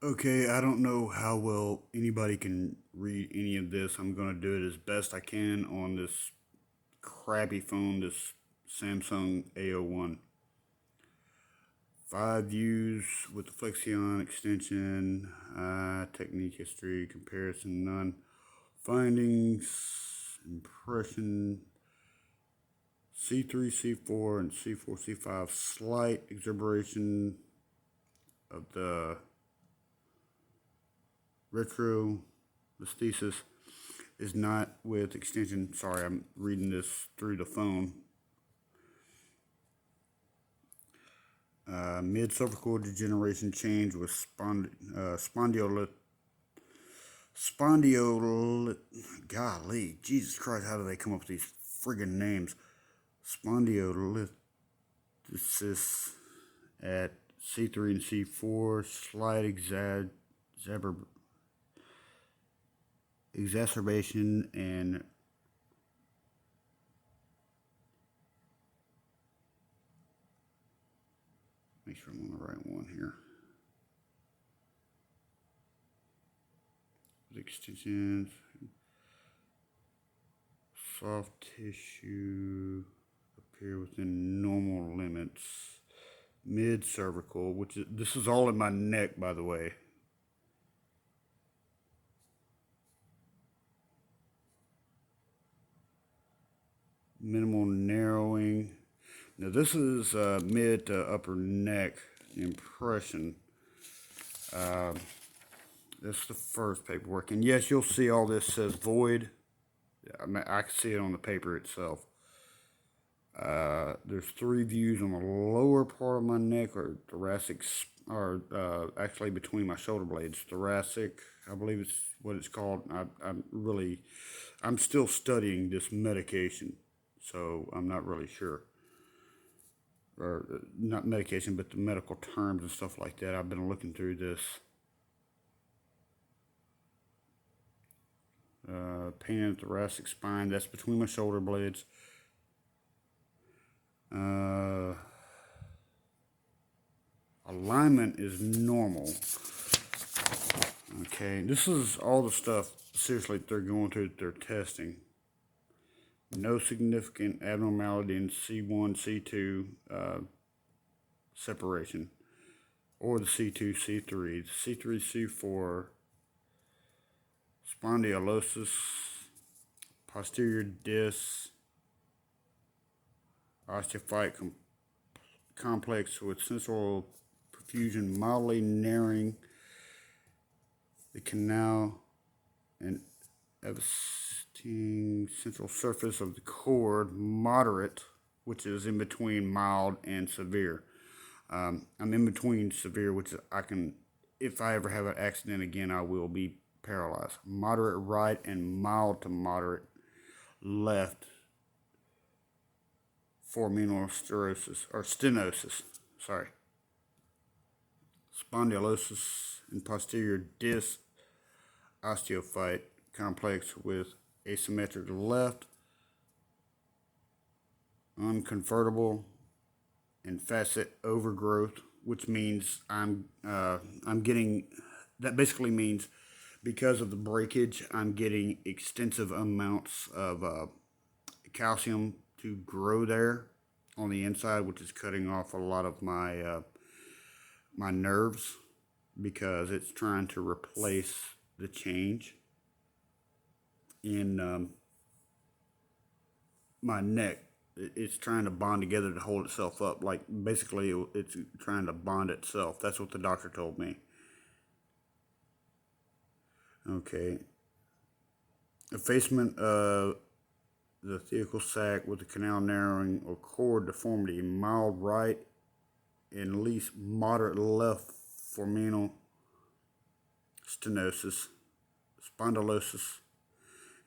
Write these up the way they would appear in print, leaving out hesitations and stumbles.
Okay, I don't know how well anybody can read any of this. I'm going to do it as best I can on this crappy phone, this Samsung A01. 5 views with the Flexion extension, technique history, comparison, none. Findings, impression, C3, C4, and C4, C5, slight exuberation of the retrosthesis is not with extension. Sorry, I'm reading this through the phone. Mid-cervical degeneration change with spondylolit. Golly, Jesus Christ, how do they come up with these friggin' names? Spondylolisthesis at C3 and C4, slight exacerbation and make sure I'm on the right one here. Extensions, soft tissue appear within normal limits. Mid cervical, which is, this is all in my neck, by the way. Minimal narrowing. Now this is mid to upper neck impression. This is the first paperwork, and yes, you'll see all this says void. I can see it on the paper itself. There's 3 views on the lower part of my neck, or thoracic, or actually between my shoulder blades. Thoracic, I believe it's what it's called. I'm still studying this medication, so I'm not really sure. Or not medication, but the medical terms and stuff like that. I've been looking through this. Pain in the thoracic spine, that's between my shoulder blades. Alignment is normal. Okay, this is all the stuff, seriously, they're going through, they're testing. No significant abnormality in C1, C2 separation, or the C2, C3. The C3, C4, spondylosis, posterior disc, osteophyte complex with central perfusion mildly narrowing the canal and eviscerating central surface of the cord, moderate, which is in between mild and severe. I'm in between severe, which I can, if I ever have an accident again, I will be paralyzed. Moderate right and mild to moderate left foraminal stenosis. Sorry. Spondylosis and posterior disc osteophyte complex with asymmetric left, unconvertible, and facet overgrowth, which means I'm getting, that basically means because of the breakage, I'm getting extensive amounts of calcium to grow there on the inside, which is cutting off a lot of my nerves because it's trying to replace the change in my neck. It's trying to bond together to hold itself up. Like basically, it's trying to bond itself. That's what the doctor told me. Okay. Effacement of the thecal sac with the canal narrowing or cord deformity, mild right and least moderate left foraminal stenosis, spondylosis,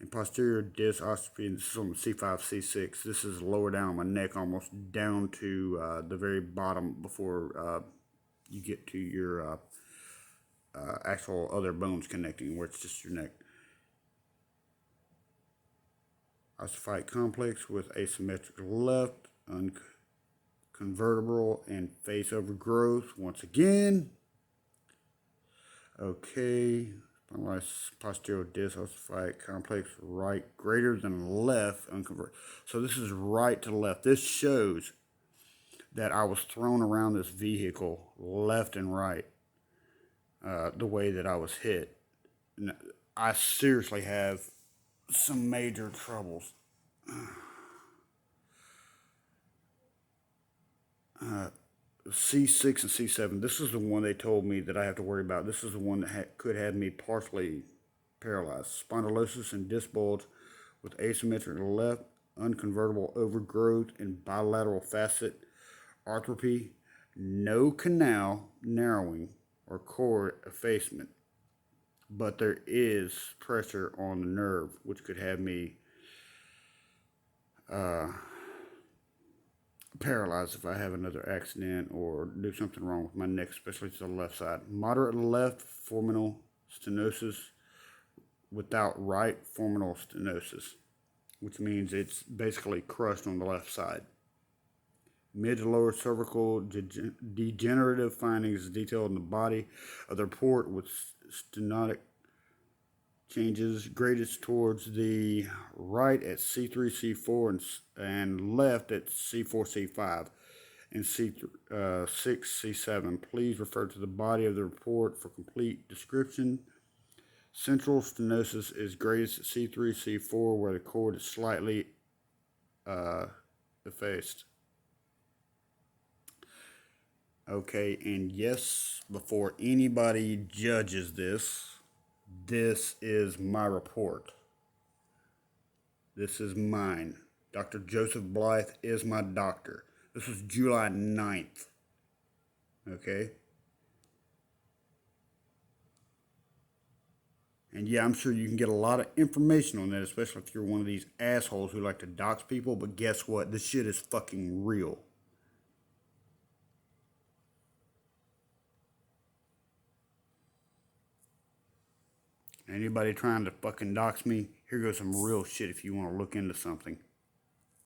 and posterior disc osteopathy. And this is on the C5, C6. This is lower down on my neck, almost down to the very bottom before you get to your actual other bones connecting, where it's just your neck. Osteophyte complex with asymmetric left, unconvertible, and face overgrowth. Once again, Okay. Posterior disc ossified complex right greater than left unconverted. So this is right to left. This shows that I was thrown around this vehicle left and right, the way that I was hit. I seriously have some major troubles. C6 and C7. This is the one they told me that I have to worry about. This is the one that could have me partially paralyzed. Spondylosis and disc bulge with asymmetric left, unconvertible overgrowth, and bilateral facet arthropy. No canal narrowing or cord effacement, but there is pressure on the nerve, which could have me paralyzed if I have another accident or do something wrong with my neck, especially to the left side. Moderate left foraminal stenosis without right foraminal stenosis, which means it's basically crushed on the left side. Mid to lower cervical degenerative findings detailed in the body of the report with stenotic changes greatest towards the right at C3, C4, and left at C4, C5, and C6, C7. Please refer to the body of the report for complete description. Central stenosis is greatest at C3, C4, where the cord is slightly effaced. Okay, and yes, before anybody judges this, this is my report. This is mine. Dr. Joseph Blythe is my doctor. This was July 9th. Okay? And yeah, I'm sure you can get a lot of information on that, especially if you're one of these assholes who like to dox people. But guess what? This shit is fucking real. Anybody trying to fucking dox me, here goes some real shit if you want to look into something.